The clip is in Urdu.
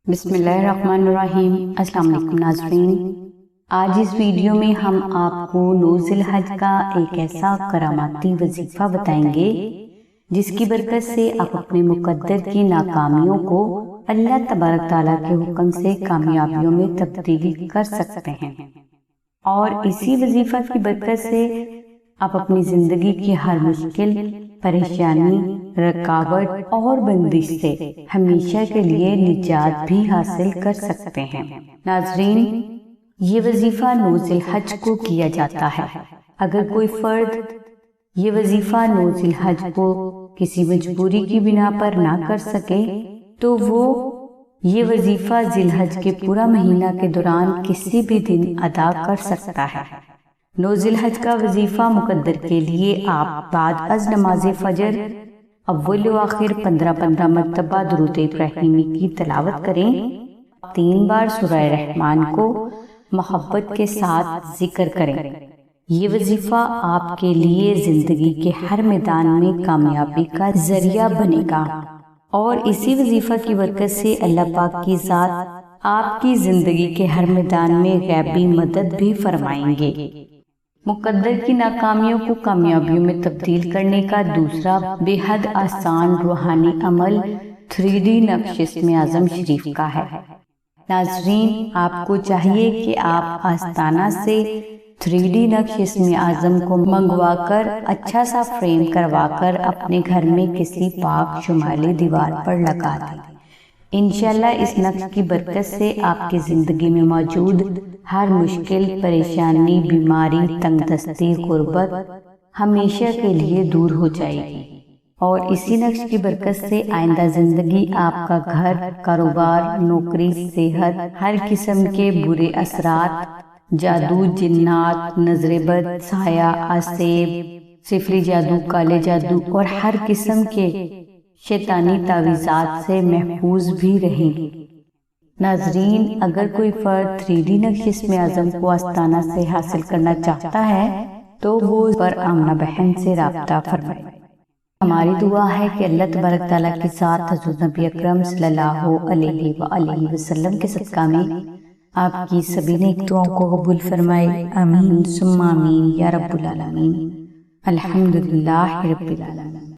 بسم اللہ الرحمن الرحیم۔ السلام علیکم ناظرین، آج اس ویڈیو میں ہم آپ کو 9 ذی الحج کا ایک ایسا کراماتی وظیفہ بتائیں گے جس کی برکت سے آپ اپنے مقدر کی ناکامیوں کو اللہ تبارک تعالیٰ کے حکم سے کامیابیوں میں تبدیل کر سکتے ہیں، اور اسی وظیفہ کی برکت سے آپ اپنی زندگی کی ہر مشکل، پریشانی، رکاوٹ اور بندش سے ہمیشہ کے لیے نجات بھی حاصل کر سکتے ہیں۔ ناظرین، یہ وظیفہ 9 ذی الحج کو کیا جاتا ہے۔ اگر کوئی فرد یہ وظیفہ 9 ذی الحج کو کسی مجبوری کی بنا پر نہ کر سکے تو وہ یہ وظیفہ ذی الحج کے پورا مہینہ کے دوران کسی بھی دن ادا کر سکتا ہے۔ 9 ذی الحج کا وظیفہ مقدر کے لیے آپ بعد از نماز فجر اول و آخر 15 مرتبہ درود ابراہیمی کی تلاوت کریں۔ 3 بار سورہ رحمان کو محبت کے ساتھ ذکر کریں۔ یہ وظیفہ آپ کے لیے زندگی کے ہر میدان میں کامیابی کا ذریعہ بنے گا، اور اسی وظیفہ کی برکت سے اللہ پاک کی ذات آپ کی زندگی کے ہر میدان میں غیبی مدد بھی فرمائیں گے۔ مقدر کی ناکامیوں کو کامیابیوں میں تبدیل کرنے کا دوسرا بے حد آسان روحانی عمل 3D نقش اسم اعظم شریف کا ہے۔ ناظرین، آپ کو چاہیے کہ آپ آستانہ سے 3D نقش اسم اعظم کو منگوا کر اچھا سا فریم کروا کر اپنے گھر میں کسی پاک شمالی دیوار پر لگا دیں۔ انشاءاللہ اس نقش کی برکت سے آپ کی زندگی میں موجود ہر مشکل، پریشانی، بیماری، تنگ دستی، غربت ہمیشہ کے لیے دور ہو جائے گی، اور اسی نقش کی برکت سے آئندہ زندگی آپ کا گھر، کاروبار، نوکری، صحت، ہر قسم کے برے اثرات، جادو، جنات، نظر بد، سایہ، آسیب، سفری جادو، کالے جادو اور ہر قسم کے شیطانی تعویذات سے محفوظ بھی رہیں گی۔ ناظرین، اگر کوئی فرد 3D نقش اسم اعظم کو آستانہ سے حاصل کرنا چاہتا ہے تو وہ پر آمنہ بہن سے رابطہ فرمائے۔ ہماری دعا ہے کہ اللہ تبارک تعالیٰ کی ذات حضور نبی اکرم صلی اللہ علیہ وآلہ وسلم کے صدقہ میں آپ کی سبھی نیک دعاؤں کو قبول فرمائے۔ آمین ثم آمین یا رب العالمین۔ الحمدللہ رب العالمین۔